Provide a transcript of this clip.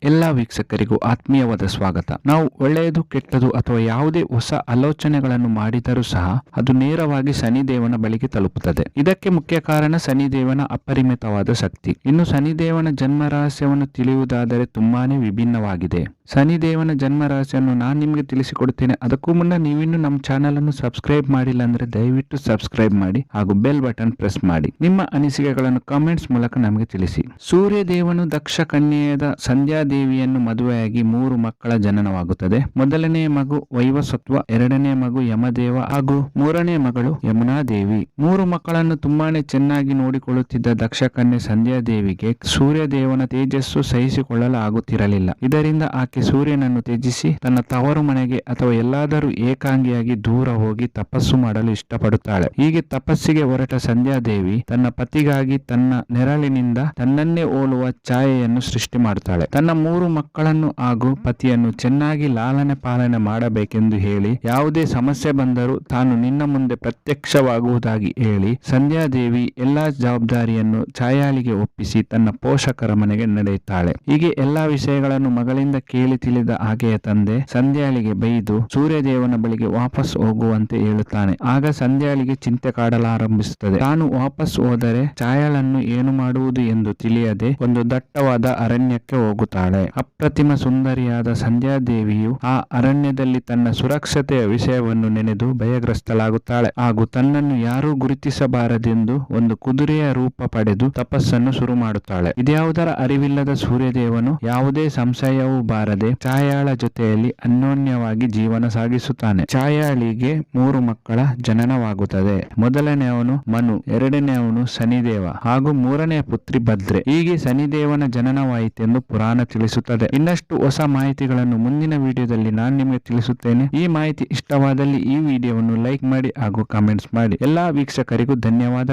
ಎಲ್ಲ ವೀಕ್ಷಕರಿಗೂ ಆತ್ಮೀಯವಾದ ಸ್ವಾಗತ. ನಾವು ಒಳ್ಳೆಯದು ಕೆಟ್ಟದು ಅಥವಾ ಯಾವುದೇ ಹೊಸ ಆಲೋಚನೆಗಳನ್ನು ಮಾಡಿದರೂ ಸಹ ಅದು ನೇರವಾಗಿ ಶನಿದೇವನ ಬಳಿಗೆ ತಲುಪುತ್ತದೆ. ಇದಕ್ಕೆ ಮುಖ್ಯ ಕಾರಣ ಶನಿದೇವನ ಅಪರಿಮಿತವಾದ ಶಕ್ತಿ. ಇನ್ನು ಶನಿದೇವನ ಜನ್ಮ ರಹಸ್ಯವನ್ನು ತಿಳಿಯುವುದಾದರೆ ತುಂಬಾನೇ ವಿಭಿನ್ನವಾಗಿದೆ. ಶನಿದೇವನ ಜನ್ಮ ರಹಸ್ಯವನ್ನು ನಾನು ನಿಮಗೆ ತಿಳಿಸಿಕೊಡುತ್ತೇನೆ. ಅದಕ್ಕೂ ಮುನ್ನ ನೀವಿನ್ನು ನಮ್ಮ ಚಾನಲ್ ಅನ್ನು ಸಬ್ಸ್ಕ್ರೈಬ್ ಮಾಡಿಲ್ಲ ಅಂದ್ರೆ ದಯವಿಟ್ಟು ಸಬ್ಸ್ಕ್ರೈಬ್ ಮಾಡಿ ಹಾಗೂ ಬೆಲ್ ಬಟನ್ ಪ್ರೆಸ್ ಮಾಡಿ. ನಿಮ್ಮ ಅನಿಸಿಕೆಗಳನ್ನು ಕಾಮೆಂಟ್ಸ್ ಮೂಲಕ ನಮಗೆ ತಿಳಿಸಿ. ಸೂರ್ಯ ದೇವನು ದಕ್ಷ ಕನ್ಯೆಯಾದ ಸಂಧ್ಯಾ ದೇವಿಯನ್ನು ಮದುವೆಯಾಗಿ 3 ಮಕ್ಕಳ ಜನನವಾಗುತ್ತದೆ. ಮೊದಲನೇ ಮಗು ವೈವಸ್ವತ್ವ, ಎರಡನೇ ಮಗು ಯಮದೇವ ಹಾಗೂ 3ನೇ ಮಗಳು ಯಮುನಾ ದೇವಿ. 3 ಮಕ್ಕಳನ್ನು ತುಂಬಾನೇ ಚೆನ್ನಾಗಿ ನೋಡಿಕೊಳ್ಳುತ್ತಿದ್ದ ದಕ್ಷ ಕನ್ಯೆ ಸಂಧ್ಯಾ ದೇವಿಗೆ ಸೂರ್ಯ ದೇವನ ತೇಜಸ್ಸು ಸಹಿಸಿಕೊಳ್ಳಲು ಆಗುತ್ತಿರಲಿಲ್ಲ. ಇದರಿಂದ ಆಕೆ ಸೂರ್ಯನನ್ನು ತ್ಯಜಿಸಿ ತನ್ನ ತವರು ಮನೆಗೆ ಅಥವಾ ಎಲ್ಲಾದರೂ ಏಕಾಂಗಿಯಾಗಿ ದೂರ ಹೋಗಿ ತಪಸ್ಸು ಮಾಡಲು ಇಷ್ಟಪಡುತ್ತಾಳೆ. ಹೀಗೆ ತಪಸ್ಸಿಗೆ ಹೊರಟ ಸಂಧ್ಯಾ ದೇವಿ ತನ್ನ ಪತಿಗಾಗಿ ತನ್ನ ನೆರಳಿನಿಂದ ತನ್ನನ್ನೇ ಹೋಲುವ ಛಾಯೆಯನ್ನು ಸೃಷ್ಟಿ ಮಾಡುತ್ತಾಳೆ. ತನ್ನ 3 ಮಕ್ಕಳನ್ನು ಹಾಗೂ ಪತಿಯನ್ನು ಚೆನ್ನಾಗಿ ಲಾಲನೆ ಪಾಲನೆ ಮಾಡಬೇಕೆಂದು ಹೇಳಿ ಯಾವುದೇ ಸಮಸ್ಯೆ ಬಂದರೂ ತಾನು ನಿನ್ನ ಮುಂದೆ ಪ್ರತ್ಯಕ್ಷವಾಗುವುದಾಗಿ ಹೇಳಿ ಸಂಧ್ಯಾ ದೇವಿ ಎಲ್ಲಾ ಜವಾಬ್ದಾರಿಯನ್ನು ಛಾಯಾಳಿಗೆ ಒಪ್ಪಿಸಿ ತನ್ನ ಪೋಷಕರ ಮನೆಗೆ ನಡೆಯುತ್ತಾಳೆ. ಹೀಗೆ ಎಲ್ಲಾ ವಿಷಯಗಳನ್ನು ಮಗಳಿಂದ ಕೇಳಿ ತಿಳಿದ ಆಕೆಯ ತಂದೆ ಸಂಧ್ಯಾಳಿಗೆ ಬೈದು ಸೂರ್ಯದೇವನ ಬಳಿಗೆ ವಾಪಸ್ ಹೋಗುವಂತೆ ಹೇಳುತ್ತಾನೆ. ಆಗ ಸಂಧ್ಯಾಳಿಗೆ ಚಿಂತೆ ಕಾಡಲಾರಂಭಿಸುತ್ತದೆ. ತಾನು ವಾಪಸ್ ಹೋದರೆ ಛಾಯಾಳನ್ನು ಏನು ಮಾಡುವುದು ಎಂದು ತಿಳಿಯದೆ ಒಂದು ದಟ್ಟವಾದ ಅರಣ್ಯಕ್ಕೆ ಹೋಗುತ್ತಾಳೆ. ಅಪ್ರತಿಮ ಸುಂದರಿಯಾದ ಸಂಧ್ಯಾ ದೇವಿಯು ಆ ಅರಣ್ಯದಲ್ಲಿ ತನ್ನ ಸುರಕ್ಷತೆಯ ವಿಷಯವನ್ನು ನೆನೆದು ಭಯಗ್ರಸ್ತಳಾಗುತ್ತಾಳೆ ಹಾಗೂ ತನ್ನನ್ನು ಯಾರೂ ಗುರುತಿಸಬಾರದೆಂದು ಒಂದು ಕುದುರೆಯ ರೂಪ ಪಡೆದು ತಪಸ್ಸನ್ನು ಶುರು ಮಾಡುತ್ತಾಳೆ. ಇದ್ಯಾವುದರ ಅರಿವಿಲ್ಲದ ಸೂರ್ಯದೇವನು ಯಾವುದೇ ಸಂಶಯವೂ ಬಾರದೆ ಛಾಯಾಳ ಜೊತೆಯಲ್ಲಿ ಅನ್ಯೋನ್ಯವಾಗಿ ಜೀವನ ಸಾಗಿಸುತ್ತಾನೆ. ಛಾಯಾಳಿಗೆ 3 ಮಕ್ಕಳ ಜನನವಾಗುತ್ತದೆ. ಮೊದಲನೆಯವನು ಮನು, ಎರಡನೆಯವನು ಶನಿದೇವ ಹಾಗೂ 3ನೇ ಪುತ್ರಿ ಭದ್ರೆ. ಹೀಗೆ ಶನಿದೇವನ ಜನನವಾಯಿತೆಂದು ಪುರಾಣ ತಿಳಿಸುತ್ತದೆ. ಇನ್ನಷ್ಟು ಹೊಸ ಮಾಹಿತಿಗಳನ್ನು ಮುಂದಿನ ವಿಡಿಯೋದಲ್ಲಿ ನಾನು ನಿಮಗೆ ತಿಳಿಸುತ್ತೇನೆ. ಈ ಮಾಹಿತಿ ಇಷ್ಟವಾದಲ್ಲಿ ಈ ವಿಡಿಯೋವನ್ನು ಲೈಕ್ ಮಾಡಿ ಹಾಗೂ ಕಾಮೆಂಟ್ಸ್ ಮಾಡಿ. ಎಲ್ಲಾ ವೀಕ್ಷಕರಿಗೂ ಧನ್ಯವಾದಗಳು.